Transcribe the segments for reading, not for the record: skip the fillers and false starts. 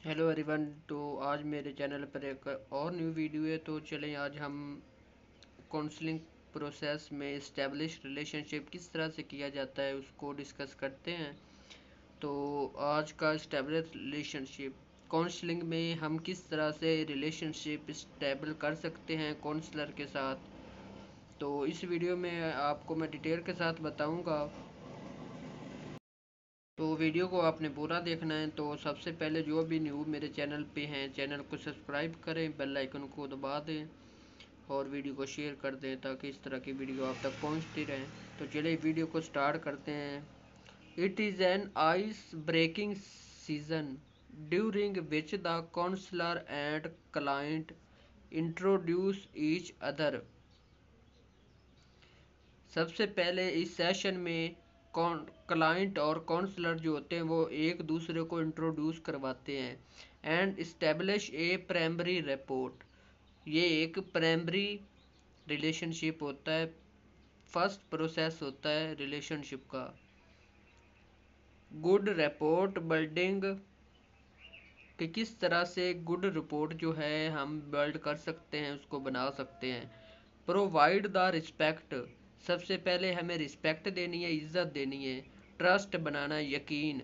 Hello everyone. तो आज मेरे चैनल पर एक और न्यू वीडियो है। तो चलें आज हम काउंसलिंग प्रोसेस में इस्टेब्लिश रिलेशनशिप किस तरह से किया जाता है उसको डिस्कस करते हैं। तो आज का इस्टेब्लिश रिलेशनशिप काउंसलिंग में हम किस तरह से रिलेशनशिप इस्टेबल कर सकते हैं काउंसलर के साथ। तो इस वीडियो में आपको मैं डिटेल के साथ बताऊंगा। तो वीडियो को आपने पूरा देखना है। तो सबसे पहले जो भी न्यू मेरे चैनल पे हैं चैनल को सब्सक्राइब करें, बेल आइकन को दबा दें और वीडियो को शेयर कर दें ताकि इस तरह की वीडियो आप तक पहुंचती रहें। तो चलिए वीडियो को स्टार्ट करते हैं। It is an ice breaking season during which the counsellor and client introduce each other. सबसे पहले इस सेशन में क्लाइंट और काउंसलर जो होते हैं वो एक दूसरे को इंट्रोड्यूस करवाते हैं and establish A primary report. ये एक प्राइमरी रिलेशनशिप होता है, फर्स्ट प्रोसेस होता है रिलेशनशिप का। गुड रिपोर्ट बिल्डिंग कि किस तरह से गुड रिपोर्ट जो है हम बिल्ड कर सकते हैं, उसको बना सकते हैं। प्रोवाइड द रिस्पेक्ट, सबसे पहले हमें रिस्पेक्ट देनी है, इज्जत देनी है। ट्रस्ट बनाना, यकीन।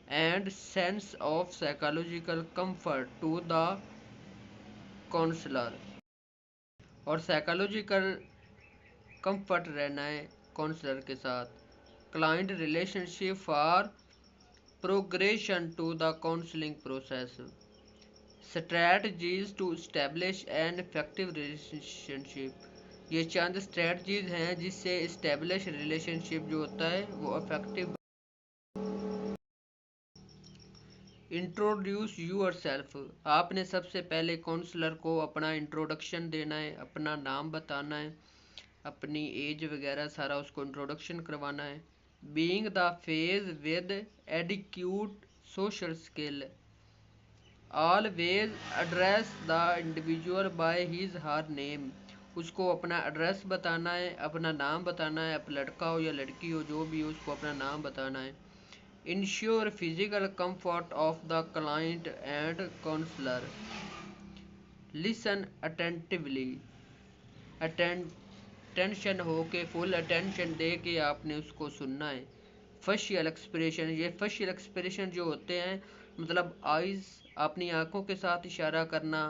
And sense of psychological comfort to the counsellor, और साइकोलॉजिकल कंफर्ट रहना है काउंसलर के साथ। Client relationship for progression to the counselling process. Strategies to establish an effective relationship. ये चंद स्ट्रैटजीज हैं जिससे इस्टेब्लिश रिलेशनशिप जो होता है वो इफेक्टिव। इंट्रोड्यूस यूर सेल्फ, आपने सबसे पहले काउंसलर को अपना इंट्रोडक्शन देना है, अपना नाम बताना है, अपनी एज वगैरह सारा उसको इंट्रोडक्शन करवाना है। Being the phase with adequate social skill, always address the individual by his her name. उसको अपना एड्रेस बताना है, अपना नाम बताना है, अब लड़का हो या लड़की हो जो भी हो उसको अपना नाम बताना है। Ensure physical comfort of the client and counsellor. Listen attentively, attention हो के फुल अटेंशन दे के आपने उसको सुनना है। फेशियल एक्सप्रेशन, ये फेशियल एक्सप्रेशन जो होते हैं मतलब आइज़, अपनी आंखों के साथ इशारा करना,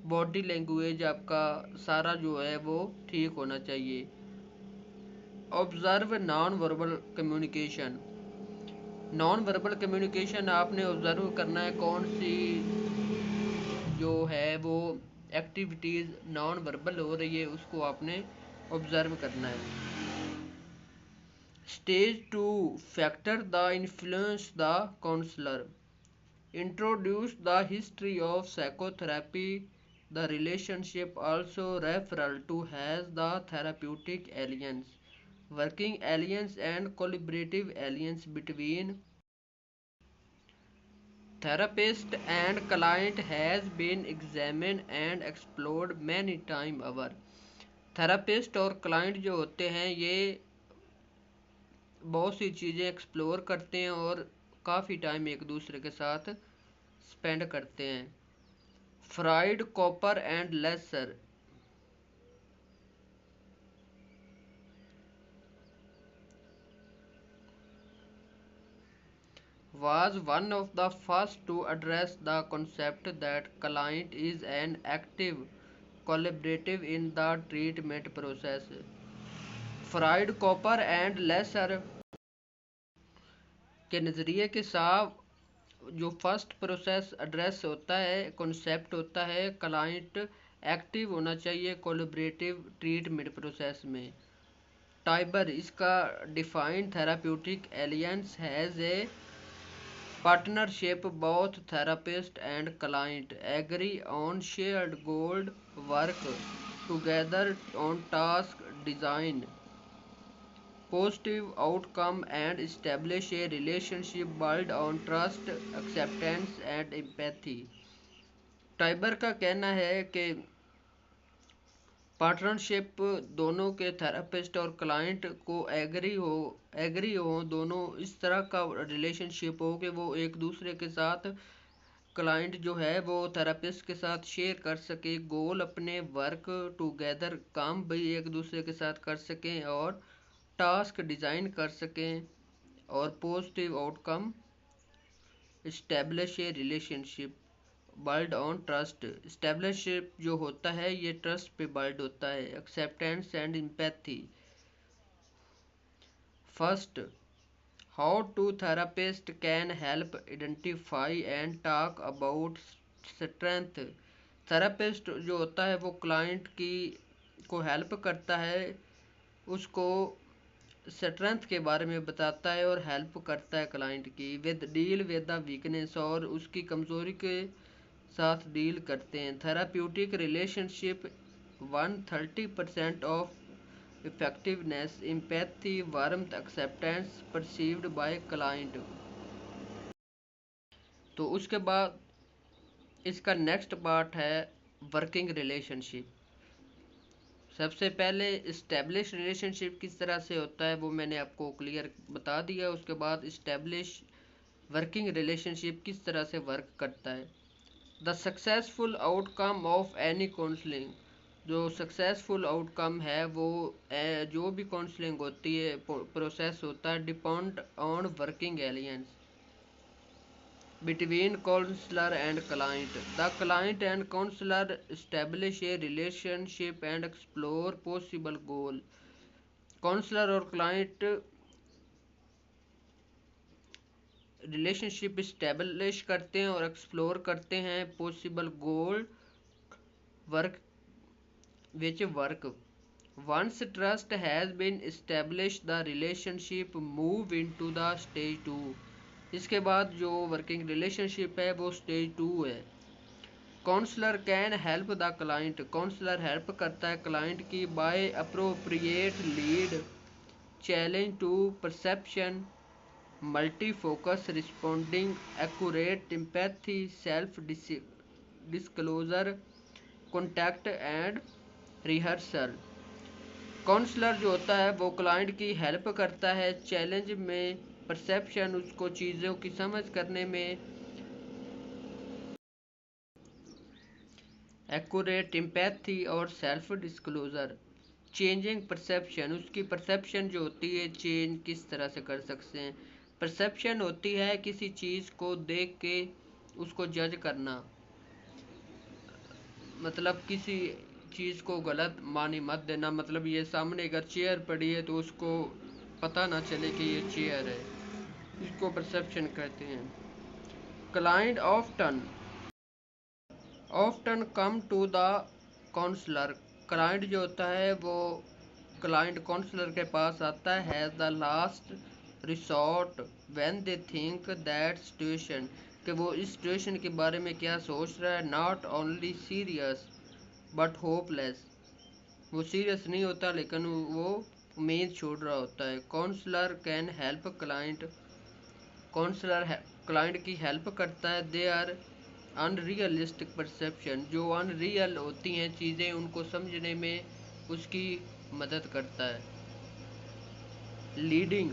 बॉडी लैंग्वेज आपका सारा जो है वो ठीक होना चाहिए। Observe non verbal communication, non verbal communication आपने ऑब्जर्व करना है, कौन सी जो है वो एक्टिविटीज़ नॉन वर्बल हो रही है उसको आपने ऑब्जर्व करना है। Stage 2 factor the influence the counsellor. Introduce the history of psychotherapy. The relationship also referral to has the therapeutic alliance, working alliance and collaborative alliance between therapist and client has been examined and explored many time over। Therapist और client जो होते हैं ये बहुत सी चीज़ें explore करते हैं और काफ़ी टाइम एक दूसरे के साथ स्पेंड करते हैं। Fried copper and lesser, was one of the first to address the concept that client is an active collaborative in the treatment process। Fried copper and lesser के नज़रिए के साथ जो फर्स्ट प्रोसेस एड्रेस होता है, concept होता है, client active होना चाहिए कोलैबोरेटिव ट्रीटमेंट प्रोसेस में। टाइबर इसका defined therapeutic aliens has a partnership, both therapist and client agree on shared goal, work together on task design, positive outcome and establish a relationship built on trust, acceptance and empathy। टाइबर का कहना है कि partnership दोनों के therapist और client को agree हो दोनों इस तरह का रिलेशनशिप हो कि वो एक दूसरे के साथ क्लाइंट जो है वो थेरेपिस्ट के साथ शेयर कर सके, गोल अपने वर्क टुगेदर, काम भी एक दूसरे के साथ कर सकें और टास्क डिज़ाइन कर सकें और positive outcome establish a relationship build on trust. इस्टेब्लिशशिप जो होता है ये ट्रस्ट पे बिल्ड होता है। Acceptance and empathy. First, how to therapist can help identify and talk about strength. Therapist जो होता है वो क्लाइंट की को हेल्प करता है, उसको स्ट्रेंथ के बारे में बताता है और हेल्प करता है क्लाइंट की with deal with the weakness, और उसकी कमज़ोरी के साथ डील करते हैं। Therapeutic relationship 130% of effectiveness, empathy, warmth, acceptance perceived by client. तो उसके बाद इसका नेक्स्ट पार्ट है वर्किंग रिलेशनशिप। सबसे पहले इस्टेब्लिश रिलेशनशिप किस तरह से होता है वो मैंने आपको क्लियर बता दिया। उसके बाद इस्टेब्लिश वर्किंग रिलेशनशिप किस तरह से वर्क करता है। The successful outcome of any counselling. जो सक्सेसफुल आउटकम है वो जो भी काउंसलिंग होती है, प्रोसेस होता है, depend on working aliens between counselor and client. The client and counselor establish a relationship and explore possible goal. Counsellor और क्लाइंट रिलेशनशिप इस्टेब्लिश करते हैं और एक्सप्लोर करते हैं possible goal work which work. Once trust has been established, the relationship move into the stage 2. इसके बाद जो working relationship है वो स्टेज 2 है। Counsellor can help the client. Counsellor help करता है क्लाइंट की by appropriate lead, challenge to perception, multi focus responding, accurate empathy, self disclosure, contact and rehearsal. Counsellor जो होता है वो क्लाइंट की हेल्प करता है चैलेंज में, परसेप्शन, उसको चीज़ों की समझ करने में, एक्यूरेट एम्पैथी और सेल्फ डिस्क्लोजर, चेंजिंग परसेप्शन, उसकी परसेप्शन जो होती है चेंज किस तरह से कर सकते हैं। परसेप्शन होती है किसी चीज़ को देख के उसको जज करना, मतलब किसी चीज़ को गलत मानी मत देना। मतलब ये सामने अगर चेयर पड़ी है तो उसको पता ना चले कि ये चेयर है, इसको परसेप्शन कहते हैं। Client often come to the counsellor. Client जो होता है वो क्लाइंट काउंसलर के पास आता है the last resort when they think that situation, कि वो इस सिचुएशन के बारे में क्या सोच रहा है। Not only serious but hopeless, वो सीरियस नहीं होता लेकिन वो उम्मीद छोड़ रहा होता है। Counsellor can help client. Counsellor client की हेल्प करता है। दे आर अनरियलिस्टिक परसेप्शन, जो अनरियल होती हैं चीज़ें उनको समझने में उसकी मदद करता है। Leading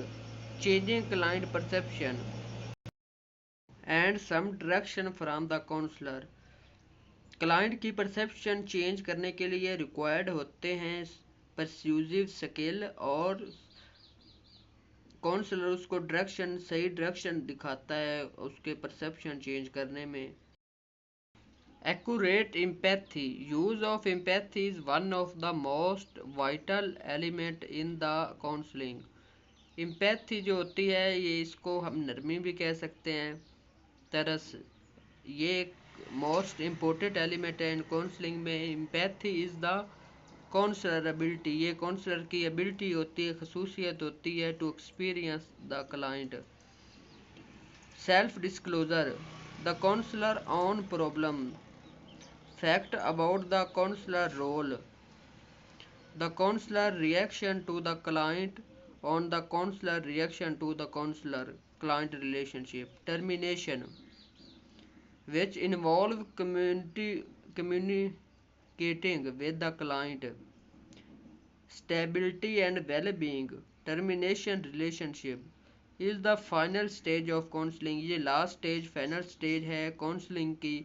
changing client perception and some direction from the counsellor. Client की परसेप्शन चेंज करने के लिए रिक्वायर्ड होते हैं परस्यूजिव स्किल, और काउंसलर उसको डायरेक्शन, सही डायरेक्शन दिखाता है उसके परसेप्शन चेंज करने में। Accurate empathy. Use of empathy is one of the most vital element in the counseling. Empathy जो होती है ये इसको हम नरमी भी कह सकते हैं, तरस, ये एक मोस्ट इम्पोर्टेंट एलिमेंट है इन काउंसलिंग में। Empathy is the counsellor ability, ये काउंसलर की एबिलिटी होती है, खसूसियत होती है to experience the client. Self disclosure the counsellor on problem, fact about the counselor role, the counselor reaction to the client, on the counselor reaction to the counselor client relationship. Termination which involve communicating with the client, stability and well-being. Termination relationship is the final stage of counselling, ये last stage final stage है counselling की।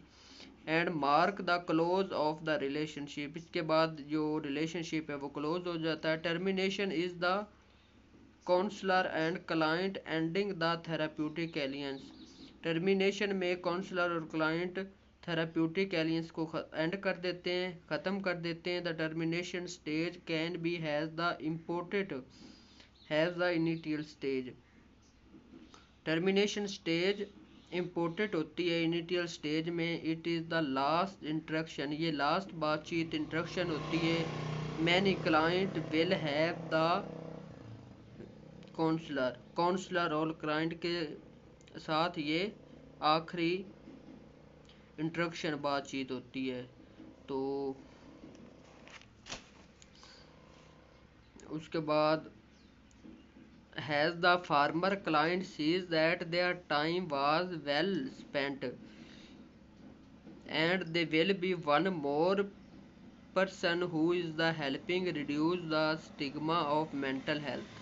And mark the close of the relationship, इसके बाद जो relationship है वो close हो जाता है। Termination is the counsellor and client ending the therapeutic alliance, termination में काउंसलर और क्लाइंट थेराप्यूटिक एलियंस को एंड कर देते हैं, ख़त्म कर देते हैं। The termination stage can be as the important as the initial stage, termination stage important होती है इनिशियल स्टेज में। It is the last interaction, ये लास्ट बातचीत इंट्रैक्शन होती है। Many client will have the counsellor, counsellor और client के साथ ये आखिरी इंट्रैक्शन बातचीत होती है। तो उसके बाद has the farmer client sees that their time was well spent and they will be one more person who is the helping reduce the stigma of mental health.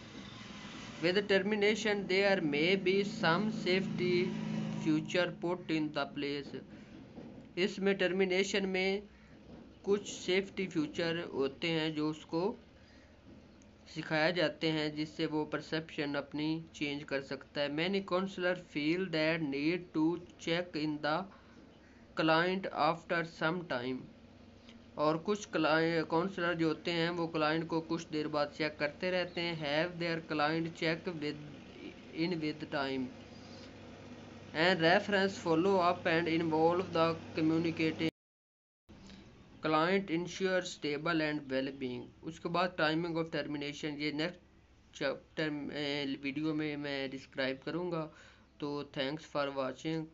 With termination there may be some safety future put in the place, इसमें termination में कुछ safety future होते हैं जो उसको सिखाया जाते हैं जिससे वो परसेप्शन अपनी चेंज कर सकता है। Many counsellor feel that need to check in the client after some time, और कुछ काउंसलर जो होते हैं वो क्लाइंट को कुछ देर बाद चेक करते रहते हैं। Have their client check with time and reference follow up and involve the communicating client ensure stable and well being. उसके बाद टाइमिंग ऑफ टर्मिनेशन, ये नेक्स्ट चैप्टर वीडियो में मैं डिस्क्राइब करूँगा। तो थैंक्स फॉर वाचिंग।